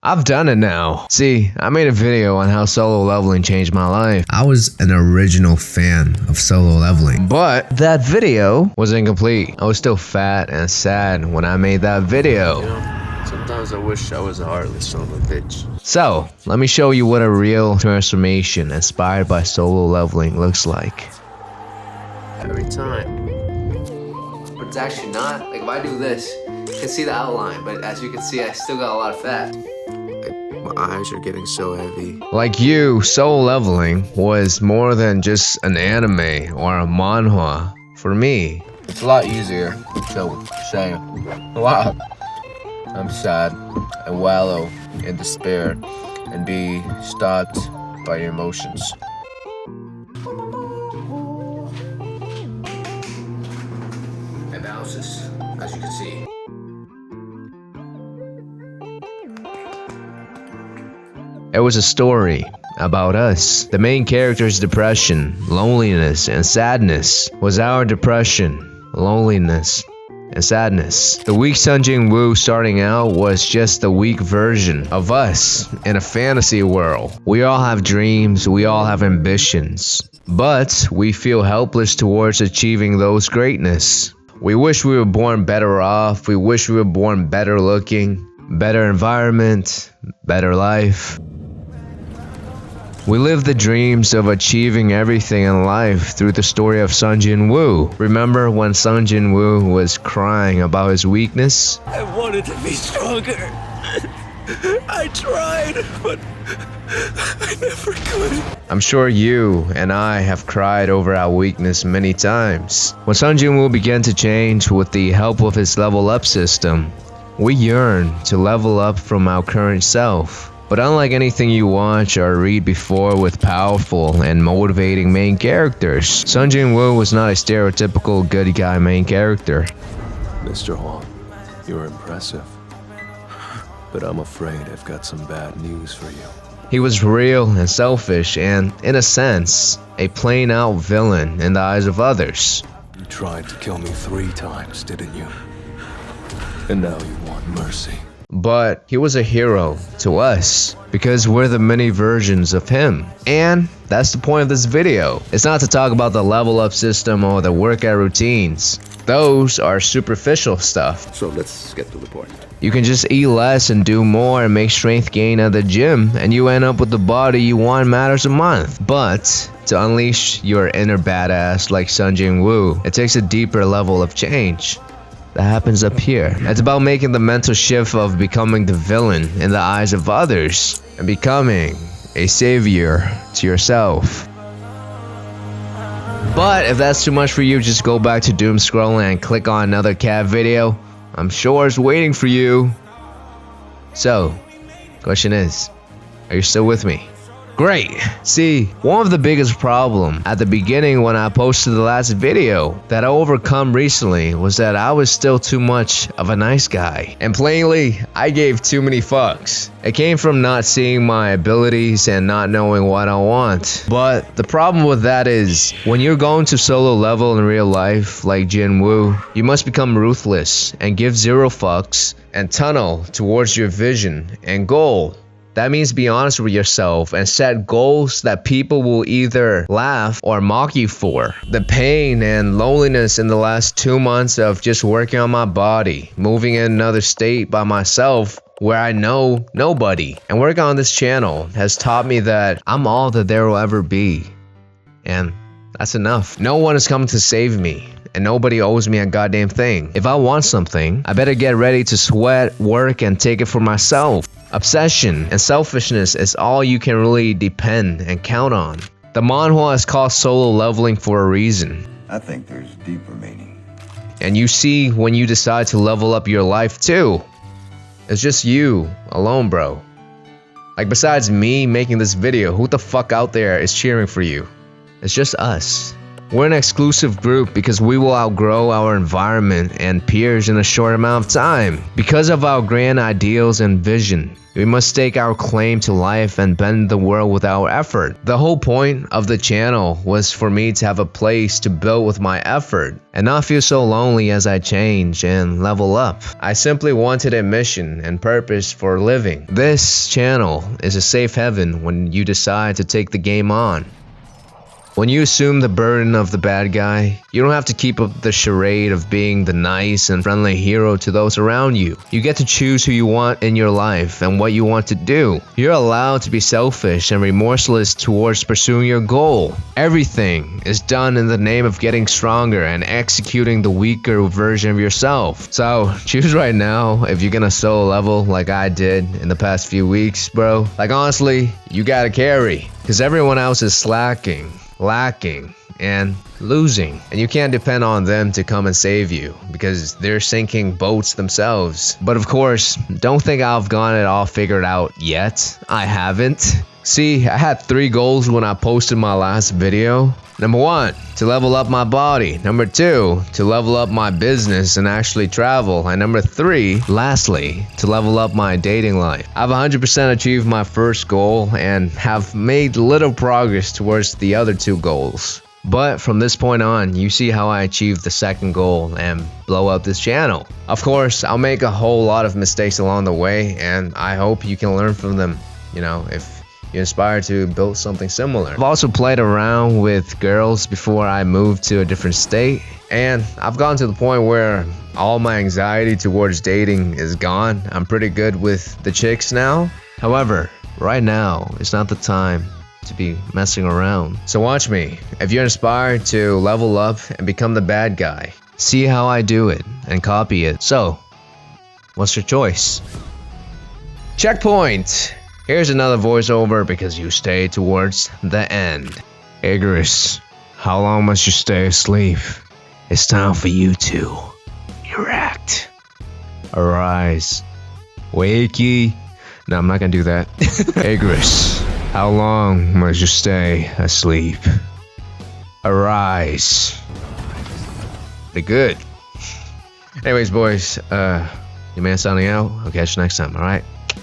I've done it now. See, I made a video on how solo leveling changed my life. I was an original fan of solo leveling, but that video was incomplete. I was still fat and sad when I made that video. You know, sometimes I wish I was a heartless son of a bitch. So, let me show you what a real transformation inspired by solo leveling looks like. Every time. But it's actually not. Like, if I do this, you can see the outline, but as you can see, I still got a lot of fat. My eyes are getting so heavy. Like you, solo leveling was more than just an anime or a manhwa. For me, It's a lot easier to say, wow, I'm sad and wallow in despair and be stopped by your emotions. Analysis, as you can see. it was a story about us. The main character's depression, loneliness, and sadness was our depression, loneliness, and sadness. The weak Sung Jin Woo starting out was just the weak version of us in a fantasy world. We all have dreams, we all have ambitions, but we feel helpless towards achieving those greatness. We wish we were born better off, we wish we were born better looking, better environment, better life. We live the dreams of achieving everything in life through the story of Sung Jin Woo. Remember when Sung Jin Woo was crying about his weakness? I wanted to be stronger. I tried, but I never could. I'm sure you and I have cried over our weakness many times. When Sung Jin Woo began to change with the help of his level up system, we yearn to level up from our current self. But unlike anything you watch or read before with powerful and motivating main characters, Sung Jin Woo was not a stereotypical good guy main character. Mr. Huang, you're impressive. But I'm afraid I've got some bad news for you. He was real and selfish and, in a sense, a plain-out villain in the eyes of others. You tried to kill me 3 times, didn't you? And now you want mercy. But he was a hero to us because we're the many versions of him. And that's the point of this video. It's not to talk about the level up system or the workout routines. Those are superficial stuff. So let's get to the point. You can just eat less and do more and make strength gain at the gym and you end up with the body you want matters a month. But to unleash your inner badass like Sung Jin Woo, it takes a deeper level of change. That happens up here. It's about making the mental shift of becoming the villain in the eyes of others and becoming a savior to yourself. But if that's too much for you, just go back to doom scrolling and click on another cat video. I'm sure it's waiting for you. So, question is, are you still with me? Great. See, one of the biggest problem at the beginning when I posted the last video that I overcome recently was that I was still too much of a nice guy. And plainly, I gave too many fucks. It came from not seeing my abilities and not knowing what I want. But the problem with that is, when you're going to solo level in real life like Jin Woo, you must become ruthless and give 0 fucks and tunnel towards your vision and goal. That means be honest with yourself and set goals that people will either laugh or mock you for. The pain and loneliness in the last 2 months of just working on my body, moving in another state by myself where I know nobody, and working on this channel has taught me that I'm all that there will ever be. And that's enough. No one is coming to save me. And nobody owes me a goddamn thing. If I want something, I better get ready to sweat, work, and take it for myself. Obsession and selfishness is all you can really depend and count on. The manhwa is called solo leveling for a reason. I think there's deeper meaning. And you see when you decide to level up your life too. It's just you alone, bro. Like, besides me making this video, who the fuck out there is cheering for you? It's just us. We're an exclusive group because we will outgrow our environment and peers in a short amount of time. Because of our grand ideals and vision, we must stake our claim to life and bend the world with our effort. The whole point of the channel was for me to have a place to build with my effort and not feel so lonely as I change and level up. I simply wanted a mission and purpose for living. This channel is a safe haven when you decide to take the game on. When you assume the burden of the bad guy, you don't have to keep up the charade of being the nice and friendly hero to those around you. You get to choose who you want in your life and what you want to do. You're allowed to be selfish and remorseless towards pursuing your goal. Everything is done in the name of getting stronger and executing the weaker version of yourself. So choose right now if you're gonna solo level like I did in the past few weeks, bro. Like honestly, you gotta carry, because everyone else is slacking, lacking, and losing, and you can't depend on them to come and save you because they're sinking boats themselves. But of course, don't think I've got it all figured out yet. I haven't. See, I had 3 goals when I posted my last video. Number 1, to level up my body. Number 2, to level up my business and actually travel. And number 3, lastly, to level up my dating life. I've 100% achieved my first goal and have made little progress towards the other 2 goals. But from this point on, you see how I achieved the second goal and blow up this channel. Of course, I'll make a whole lot of mistakes along the way, and I hope you can learn from them, you know, if you're inspired to build something similar. I've also played around with girls before I moved to a different state, and I've gotten to the point where all my anxiety towards dating is gone. I'm pretty good with the chicks now. However, right now is not the time to be messing around. So watch me. If you're inspired to level up and become the bad guy, see how I do it and copy it. So, what's your choice? Checkpoint! Here's another voiceover because you stay towards the end. Icarus, how long must you stay asleep? It's time for you to erect. Arise. Wakey. No, I'm not gonna do that. Icarus, how long must you stay asleep? Arise. Pretty good. Anyways, boys, your man signing out. I'll catch you next time, alright?